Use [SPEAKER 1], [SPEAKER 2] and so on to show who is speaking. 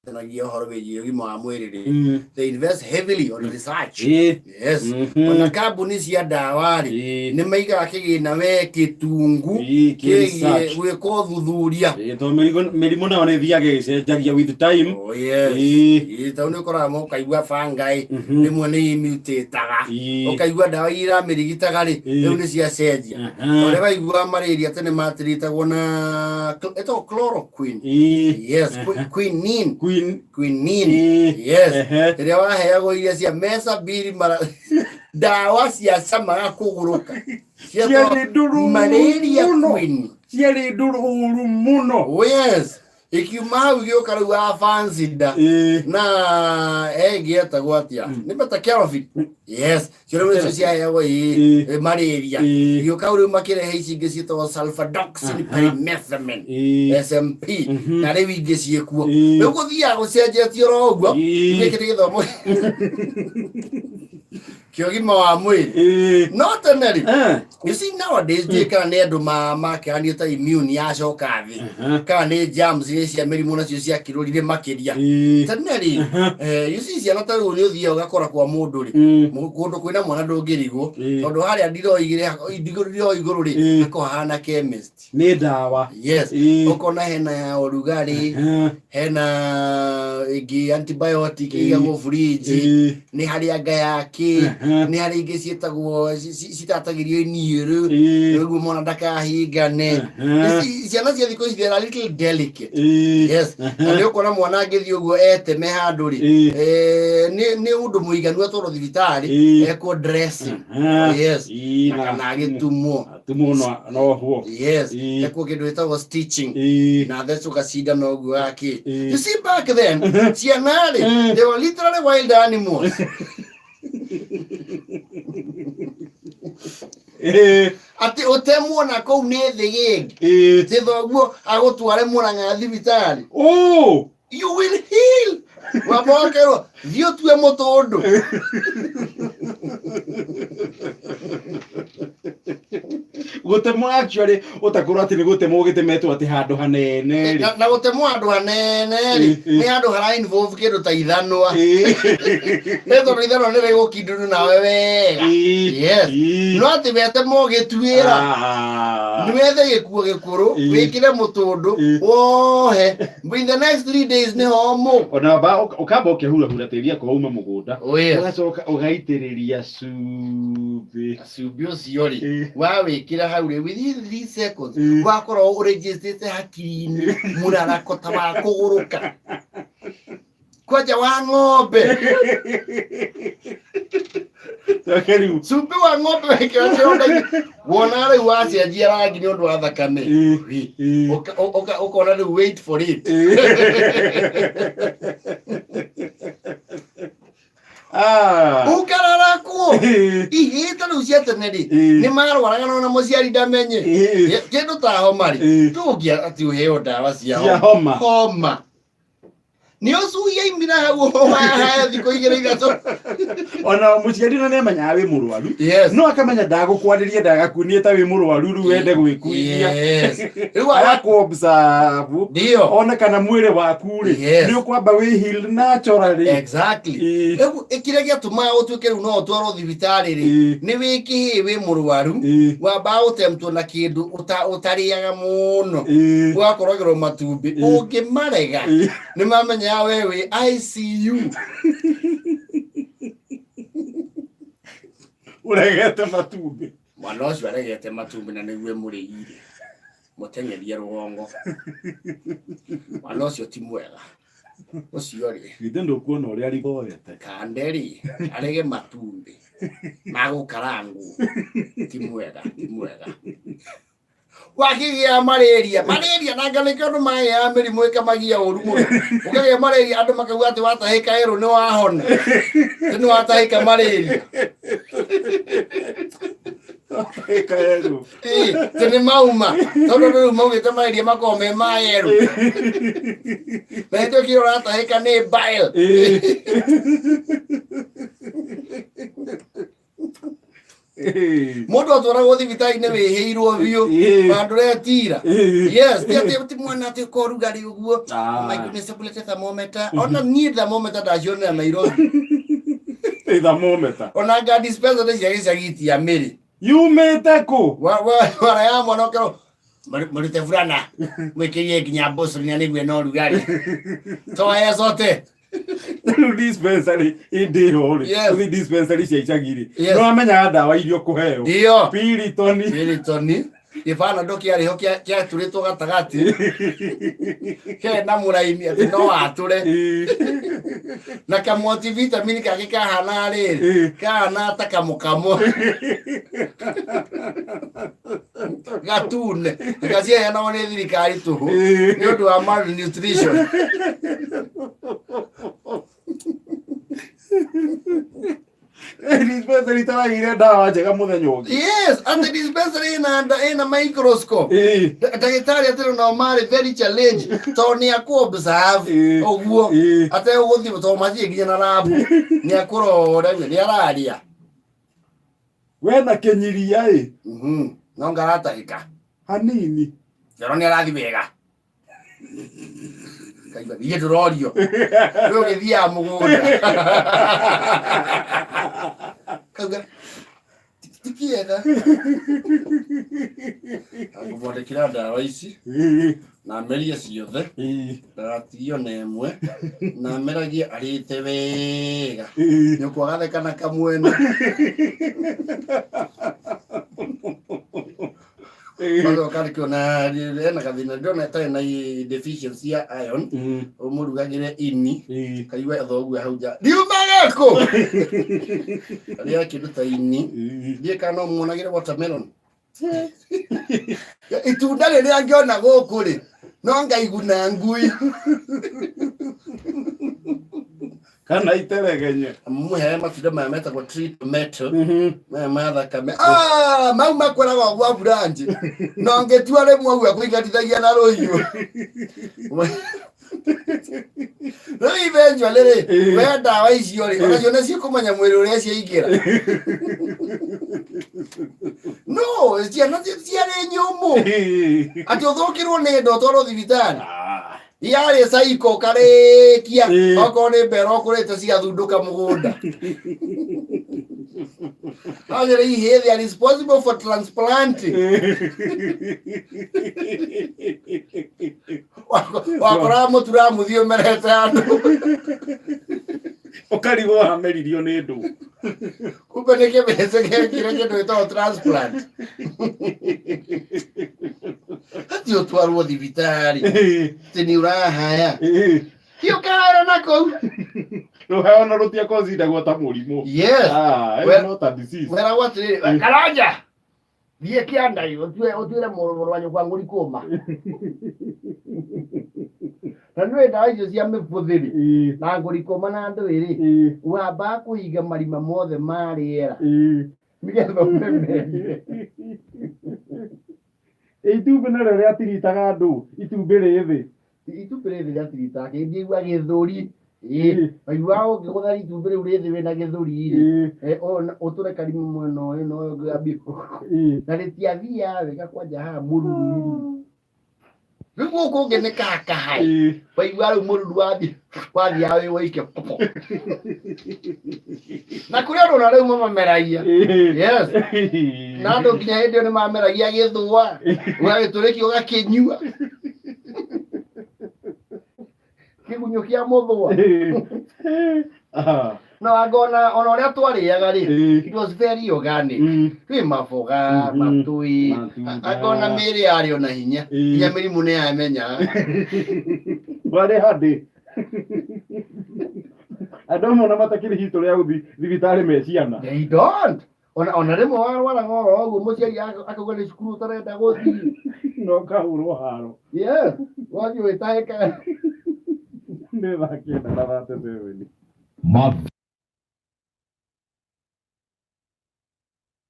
[SPEAKER 1] they invest heavily on research. Yes. Ona kambuni cia ndawa ri ni maigaga kigina we kitungu kigie gwika uthuthuria
[SPEAKER 2] to mirimu nayo ni thiaga icenjagia with time.
[SPEAKER 1] Oh yes. Tau ni ukora mo kaigua fungi rimwe ni mutaga ukaigua ndawa ira mirigitaga ri riu ni cia cenjia ore waigua malaria tene matritagwo na eto chloroquine. Yes. Quinine. Yes. Ria waheagwo iria cia mesa biri mara ndawa cia camaga kuguruka cia malaria queen
[SPEAKER 2] ciari nduru muno.
[SPEAKER 1] Oh yes. Ikiuma hau gioka riu afancida na gietagwo atia ni beta carotid. Yes. Cio nĩ ciaheagwo malaria gioka riu makirehe ici ingĩ cietagwo sulfadoxine pyrimethamine SMP na riu ingĩ ciekuo riu gũthiaga gũcenjetio ro ũguo gĩkĩrĩ gĩthomo kiogima wa mwili no teneri. You see nowadays kana nĩ andũ makĩrania ta immune yacoka thĩ kana nĩ germs cia mĩrimũ nacio cia kĩrũrire makĩria teneri. You see ciana ta rĩu nĩ ũthiaga ũgakora kwa mũndũ rĩ kũndũ kwĩna mwana ndũngĩrigwo tondũ harĩa ndiroigire igũrũ rĩ akohana chemist
[SPEAKER 2] nĩ ndawa.
[SPEAKER 1] Yes. Ukona hena ya ũrugarĩ hena ĩngĩ antibiotic igagwo fridge nĩ harĩa ngayaki ni hari ingĩ cietagwo citatagĩrio iniũrũ nĩguo mwana ndakahingane. Ciana cia thikũ ici they are a little delicate. Yes. Na nĩ ũkona mwana angĩthiĩ ũguo eteme handũ rĩ nĩ ũndũ mũiganu atwarwo thibitarĩ ekwo dressing. Yes. Kana agĩtumwo
[SPEAKER 2] no huo.
[SPEAKER 1] Yes. Ekwo kĩndũ gĩtagwo stitching na athecwo cindano ũguo yake. You see back then ciana rĩ they were literally wild animals. Ati utemwona kou ni thi gingi ti thoguo agutware Murang'a thibitari.
[SPEAKER 2] Oh,
[SPEAKER 1] you will heal. Wabokero thio tue mutundu
[SPEAKER 2] gutemwo actually utakorwo ati ni gutemwo gitemetwo ati handu hanene ri
[SPEAKER 1] na gutemwo handu hanene ri ni handu hara involve kindu ta ithanwa eto ithanwa ni rego kinduru nawe wega. Yes. No ati betemwo gitwira ni wethe gikuo gikuru wikire mutundu wohe in the next 3 days ni homo
[SPEAKER 2] ona ba ukamba ukihura teria ko uma mugunda
[SPEAKER 1] ugacoka
[SPEAKER 2] ugaitiriria cumbĩ
[SPEAKER 1] ucio ri wawikira hau ri within 3 seconds wakorwo uregistrate hakiri-inĩ mũrarakota wa kuguruka kwaja wa ng'ombe cumbĩ wa ng'ombe wekĩra kĩronda wona rĩu wacenjia rangi nĩ ũndũ wa thakame ũkona rĩu wait for it. Ukararakuo ihita rĩu cia tene rĩ nĩ marwaraga na mũciari ndamenye kĩndũ ta homa rĩ tũngĩa ati ũheo ndawa cia homa ni osuya imira hau haya thiko igere igato
[SPEAKER 2] ona muciari no nemanya wi murwaru no akamenya ndagukwandiria ndagakunie ta wi murwaru ru wende gwikuithia.
[SPEAKER 1] Yes.
[SPEAKER 2] Riu agakuobserve ndio ona kana mwire waku ri ni ukwamba wi heal naturally.
[SPEAKER 1] Exactly. Ekire giatuma utuike ru no twaro thibitari ri ni wiki wi murwaru wamba utemtwo na kindu utariaga muno wakorogero matumbi ungimarega ni mamenya wewe ICU
[SPEAKER 2] uregete matumbi
[SPEAKER 1] mwana ucio aregete matumbi na nĩguo mũrĩire mũtenyerie rũgongo mwana ucio ti mwega ucio rĩ
[SPEAKER 2] githendo kuona ũrĩa rigoete
[SPEAKER 1] kanderi arege matumbi magukarangwo ti mwega wakigia malaria na ngane kĩndũ maĩ ya mĩrimũ ĩkamagia ũru mũno ũkagĩa malaria andũ makauga atĩ watahĩka erũ nĩ wahona nĩ watahĩka malaria tene mauma tondũ rĩu maugĩte malaria makorwo me ma erũ na hĩndĩ ĩyo kĩrĩa ũratahĩka nĩ bile. Mundu atwaragwo thibitarĩ-inĩ wĩhĩirwo biũ bandũ retira. Yes, ti mwana atĩ ko rugarĩ ũguo. My goodness, bulete thermometer. Ona niĩ thermometer ndacionera Nairobi.
[SPEAKER 2] Thermometer.
[SPEAKER 1] Ona nga dispenser cia gĩcagi ya Mĩrĩ.
[SPEAKER 2] Yumĩte kũ?
[SPEAKER 1] Wara ya mwana ũkero. Marute fulana. Mwĩkĩrie nginya mboco na nĩguo no rugarĩ. Toya zote.
[SPEAKER 2] Dispensary indi dispensary cia icagi-rĩ no amenya ndawa irio kũheo Piriton gĩbana ndo kĩarĩho kĩatũrĩtwo gatagatĩ kena mũraini atĩ no atũre na kamultivitamin kangĩ kahana rĩrĩ kahana ta kamũkamo gatune gaciheanagwo nĩ thirikari tũhũ nĩ ũndũ wa malnutrition. Dispensary taragire ndawa njega muthenya ũngĩ.
[SPEAKER 1] Yes, and the dispensary ina microscope. Ndagĩtarĩ atĩ no marĩ very challenge to nĩ akũobserve ũguo atĩ ũgũthiĩ to mathiĩ nginya na lab nĩ akũrora nĩ araria.
[SPEAKER 2] We na kĩnyiria
[SPEAKER 1] no ngaratahĩka
[SPEAKER 2] hanini
[SPEAKER 1] nĩ arathi wega. Kaiba iye turorio rĩu gĩthiaga mũgũnda kauga tikiega akũbondekera ndawa ici na merie ciothe ndagatigio na ĩmwe na meragie arĩte wega nyũkwa gatheka na kamwena Mado karikio na ena kathina ndona ta na deficiency ya iron umurugagire ini kaiwa thogu hauja diumageko aria kindu ta ini die kana muonagire watermelon itunda rĩrĩa angĩona gũkũ rĩ no ngaiguna ngui
[SPEAKER 2] kana iteregenye
[SPEAKER 1] muhe mafida maya metagwo treatment maya mathakame mau makoragwo gwa branch no ngĩtua rĩmwe ũguo kũigatithagia na rũhiũ rĩu eventually rĩ we ndawa icio rĩ onacio nĩcio kũmenya mwĩrĩ ũrĩa ciaingĩra no ciana ciarĩ nyũmũ atĩ ũthũkĩrwo nĩ ndo twarwo thibitarĩ yarĩ saiko karĩkia okorwo nĩ mbera ũkũrĩte cigathundũka mũgũnda. They are responsible for transplanting. Wakora mũtura mũthio merete andũ
[SPEAKER 2] ũkarigwo wameririo nĩ ndũ
[SPEAKER 1] kumbe nĩ kĩmece kĩrĩa gĩtagwo transplant. Ati ũtwarwo thibitarĩ atĩ nĩ ũrahaya kĩo kahara na kũu
[SPEAKER 2] rũheo na rũtiakonsidagwo ta mũrimũ.
[SPEAKER 1] Yes,
[SPEAKER 2] not a disease.
[SPEAKER 1] Weragwo atĩrĩrĩ karanja thiĩ kĩanda ũtuĩre mũrũrũ wa ngũri kũma na nĩ ndawa icio cia mĩbũthĩri na ngũri kũma na ndwĩrĩ wambaga kũhinga marima mothe ma rĩera nĩgetha ũmemenye.
[SPEAKER 2] Itumbĩ narĩo rĩatiritaga andũ itumbĩ rĩthĩ
[SPEAKER 1] rĩatiritaga kĩngĩigua gĩthũri waiguaga ũngĩgũthara itumbĩ rĩu rĩthĩ wĩna gĩthũri ũtũre karima mwena ũyũ na ũyũ ngambia na rĩtiathiaga wega kwanja haha mũruru rĩu gũkũ ũngĩ nĩ kakahai waigua rĩu mũruru wathiaga wĩ woike na kũrĩ andũ ona rĩu mamameragia. Yes, na andũ nginya hĩndĩ ĩyo nĩ mameragia gĩthũa ũgagĩtũrĩkia ũgakĩnyua kĩgunyũ kĩa mũthũa. No angona ona ũrĩa twarĩaga rĩ it was very organic. Kwĩ maboga matũi angona mĩĩrĩ yarĩ ona hinya nginya mĩrimũ nĩ yamenya
[SPEAKER 2] warĩ handĩ andũ amwe ona matakĩrĩhitwo rĩa gũthiĩ thibitarĩ me ciana.
[SPEAKER 1] They don't. Ona rĩmwe warwara ngoro ũguo mũciari akauga nĩ cukuru ũtarenda gũthiĩ
[SPEAKER 2] no kahũrwo haro.
[SPEAKER 1] Yes, wathiĩ wĩtahĩka
[SPEAKER 2] nĩ thaa kenda na 37.